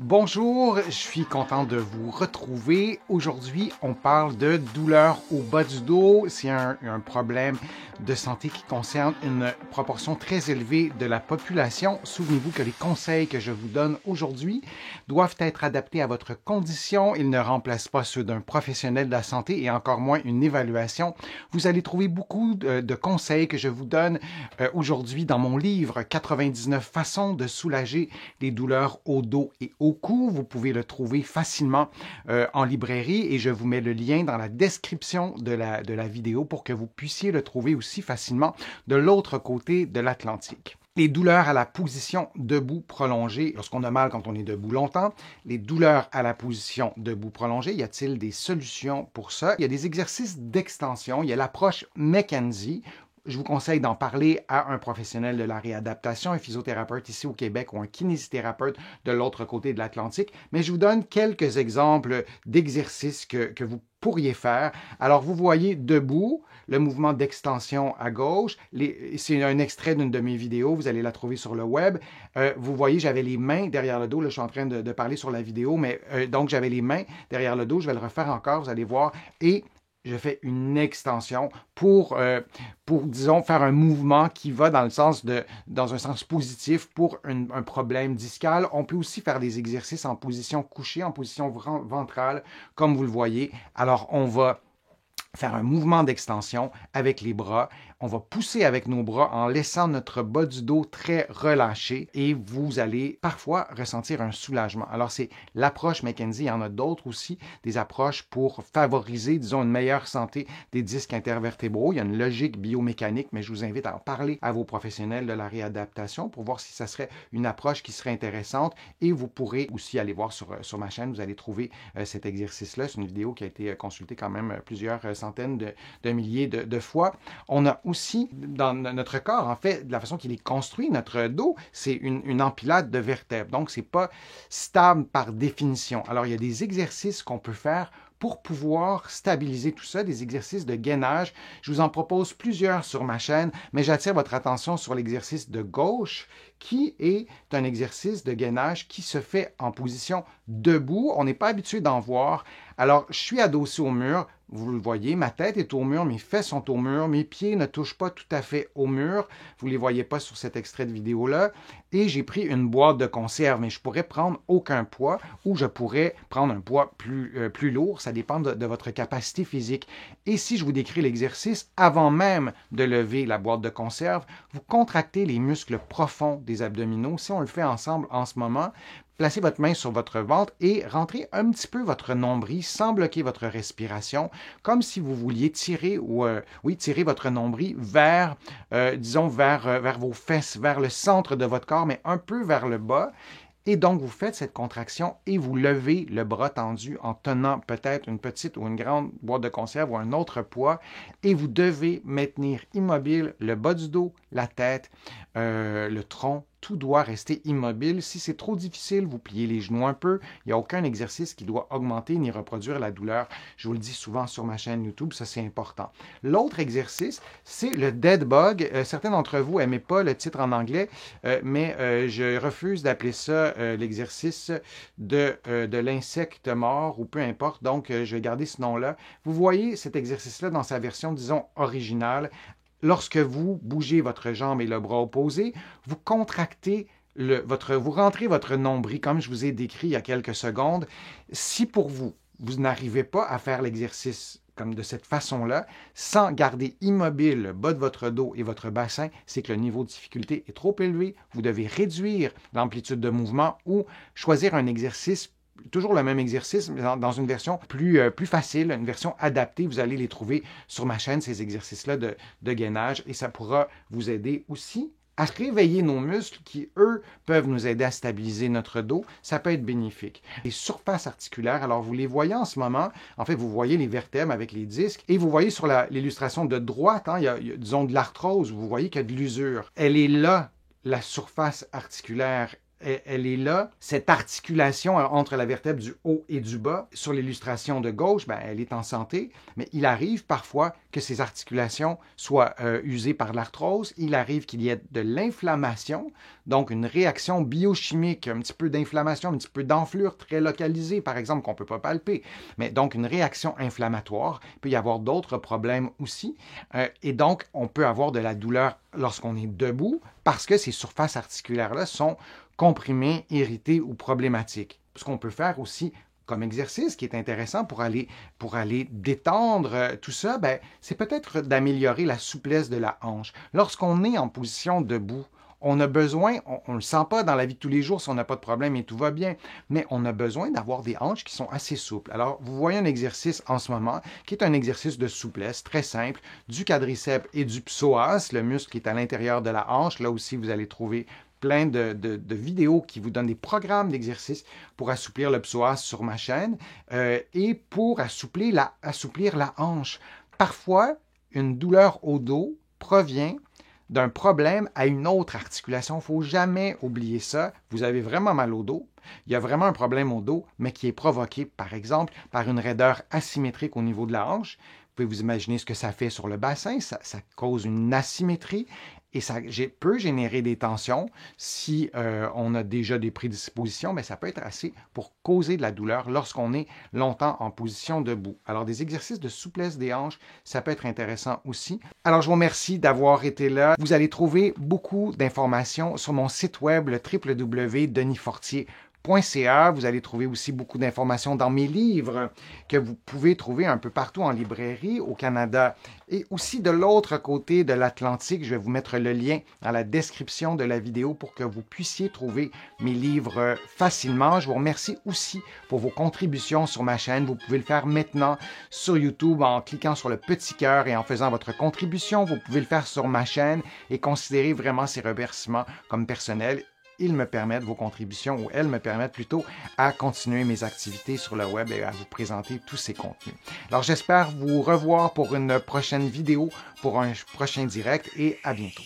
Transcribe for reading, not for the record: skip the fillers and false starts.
Bonjour, je suis content de vous retrouver. Aujourd'hui, on parle de douleur au bas du dos. C'est un problème de santé qui concerne une proportion très élevée de la population. Souvenez-vous que les conseils que je vous donne aujourd'hui doivent être adaptés à votre condition. Ils ne remplacent pas ceux d'un professionnel de la santé et encore moins une évaluation. Vous allez trouver beaucoup de conseils que je vous donne aujourd'hui dans mon livre « 99 façons de soulager les douleurs au dos et au cou ». Vous pouvez le trouver facilement en librairie et je vous mets le lien dans la description de la vidéo pour que vous puissiez le trouver aussi facilement de l'autre côté de l'Atlantique. Les douleurs à la position debout prolongée, lorsqu'on a mal quand on est debout longtemps, les douleurs à la position debout prolongée, y a-t-il des solutions pour ça? Il y a des exercices d'extension, il y a l'approche McKenzie. Je vous conseille d'en parler à un professionnel de la réadaptation, un physiothérapeute ici au Québec ou un kinésithérapeute de l'autre côté de l'Atlantique. Mais je vous donne quelques exemples d'exercices que vous pourriez faire. Alors, vous voyez debout, le mouvement d'extension à gauche. C'est un extrait d'une de mes vidéos. Vous allez la trouver sur le web. Vous voyez, j'avais les mains derrière le dos. Là, je suis en train de parler sur la vidéo, mais donc j'avais les mains derrière le dos. Je vais le refaire encore, vous allez voir. Et je fais une extension pour, disons, faire un mouvement qui va dans un sens positif pour un problème discal. On peut aussi faire des exercices en position couchée, en position ventrale, comme vous le voyez. Alors, on va faire un mouvement d'extension avec les bras. On va pousser avec nos bras en laissant notre bas du dos très relâché et vous allez parfois ressentir un soulagement. Alors, c'est l'approche McKenzie. Il y en a d'autres aussi, des approches pour favoriser, disons, une meilleure santé des disques intervertébraux. Il y a une logique biomécanique, mais je vous invite à en parler à vos professionnels de la réadaptation pour voir si ça serait une approche qui serait intéressante et vous pourrez aussi aller voir sur ma chaîne, vous allez trouver cet exercice-là. C'est une vidéo qui a été consultée quand même plusieurs centaines de milliers de fois. On a aussi, dans notre corps, en fait, de la façon qu'il est construit, notre dos, c'est une empilade de vertèbres. Donc, c'est pas stable par définition. Alors, il y a des exercices qu'on peut faire pour pouvoir stabiliser tout ça, des exercices de gainage. Je vous en propose plusieurs sur ma chaîne, mais j'attire votre attention sur l'exercice de gauche, qui est un exercice de gainage qui se fait en position debout. On n'est pas habitué d'en voir. Alors, je suis adossé au mur. Vous le voyez, ma tête est au mur, mes fesses sont au mur, mes pieds ne touchent pas tout à fait au mur. Vous ne les voyez pas sur cet extrait de vidéo-là. Et j'ai pris une boîte de conserve, mais je pourrais prendre aucun poids ou je pourrais prendre un poids plus lourd. Ça dépend de votre capacité physique. Et si je vous décris l'exercice, avant même de lever la boîte de conserve, vous contractez les muscles profonds des abdominaux. Si on le fait ensemble en ce moment, placez votre main sur votre ventre et rentrez un petit peu votre nombril sans bloquer votre respiration, comme si vous vouliez tirer tirer votre nombril vers, disons, vers vos fesses, vers le centre de votre corps, mais un peu vers le bas. Et donc, vous faites cette contraction et vous levez le bras tendu en tenant peut-être une petite ou une grande boîte de conserve ou un autre poids. Et vous devez maintenir immobile le bas du dos, la tête, le tronc. Tout doit rester immobile. Si c'est trop difficile, vous pliez les genoux un peu. Il n'y a aucun exercice qui doit augmenter ni reproduire la douleur. Je vous le dis souvent sur ma chaîne YouTube, ça c'est important. L'autre exercice, c'est le dead bug. Certains d'entre vous n'aimaient pas le titre en anglais, mais je refuse d'appeler ça l'exercice de l'insecte mort ou peu importe. Donc, je vais garder ce nom-là. Vous voyez cet exercice-là dans sa version, disons, originale. Lorsque vous bougez votre jambe et le bras opposé, vous contractez vous rentrez votre nombril, comme je vous ai décrit il y a quelques secondes. Si pour vous, vous n'arrivez pas à faire l'exercice comme de cette façon-là, sans garder immobile le bas de votre dos et votre bassin, c'est que le niveau de difficulté est trop élevé. Vous devez réduire l'amplitude de mouvement ou choisir un exercice, toujours le même exercice, mais dans une version plus facile, une version adaptée. Vous allez les trouver sur ma chaîne, ces exercices-là de gainage, et ça pourra vous aider aussi à réveiller nos muscles qui, eux, peuvent nous aider à stabiliser notre dos. Ça peut être bénéfique. Les surfaces articulaires, alors vous les voyez en ce moment. En fait, vous voyez les vertèbres avec les disques et vous voyez sur l'illustration de droite, il y a, disons, de l'arthrose. Vous voyez qu'il y a de l'usure. Elle est là, la surface articulaire elle est là. Cette articulation entre la vertèbre du haut et du bas, sur l'illustration de gauche, ben, elle est en santé, mais il arrive parfois que ces articulations soient usées par l'arthrose. Il arrive qu'il y ait de l'inflammation, donc une réaction biochimique, un petit peu d'inflammation, un petit peu d'enflure très localisée, par exemple, qu'on ne peut pas palper, mais donc une réaction inflammatoire. Il peut y avoir d'autres problèmes aussi, et donc on peut avoir de la douleur lorsqu'on est debout parce que ces surfaces articulaires-là sont comprimées, irritées ou problématiques. Ce qu'on peut faire aussi comme exercice qui est intéressant pour aller détendre tout ça, ben, c'est peut-être d'améliorer la souplesse de la hanche. Lorsqu'on est en position debout, on a besoin, on ne le sent pas dans la vie de tous les jours si on n'a pas de problème et tout va bien, mais on a besoin d'avoir des hanches qui sont assez souples. Alors, vous voyez un exercice en ce moment qui est un exercice de souplesse très simple du quadriceps et du psoas, le muscle qui est à l'intérieur de la hanche. Là aussi, vous allez trouver plein de vidéos qui vous donnent des programmes d'exercices pour assouplir le psoas sur ma chaîne et pour assouplir la hanche. Parfois, une douleur au dos provient d'un problème à une autre articulation. Il ne faut jamais oublier ça. Vous avez vraiment mal au dos. Il y a vraiment un problème au dos, mais qui est provoqué, par exemple, par une raideur asymétrique au niveau de la hanche. Vous pouvez vous imaginer ce que ça fait sur le bassin. Ça cause une asymétrie et ça peut générer des tensions. Si on a déjà des prédispositions, mais ça peut être assez pour causer de la douleur lorsqu'on est longtemps en position debout. Alors, des exercices de souplesse des hanches, ça peut être intéressant aussi. Alors, je vous remercie d'avoir été là. Vous allez trouver beaucoup d'informations sur mon site web, le www.denisfortier.ca. Vous allez trouver aussi beaucoup d'informations dans mes livres que vous pouvez trouver un peu partout en librairie au Canada et aussi de l'autre côté de l'Atlantique. Je vais vous mettre le lien dans la description de la vidéo pour que vous puissiez trouver mes livres facilement. Je vous remercie aussi pour vos contributions sur ma chaîne. Vous pouvez le faire maintenant sur YouTube en cliquant sur le petit cœur et en faisant votre contribution. Vous pouvez le faire sur ma chaîne et considérer vraiment ces remerciements comme personnels. Ils me permettent, vos contributions, ou elles me permettent plutôt à continuer mes activités sur le web et à vous présenter tous ces contenus. Alors j'espère vous revoir pour une prochaine vidéo, pour un prochain direct et à bientôt.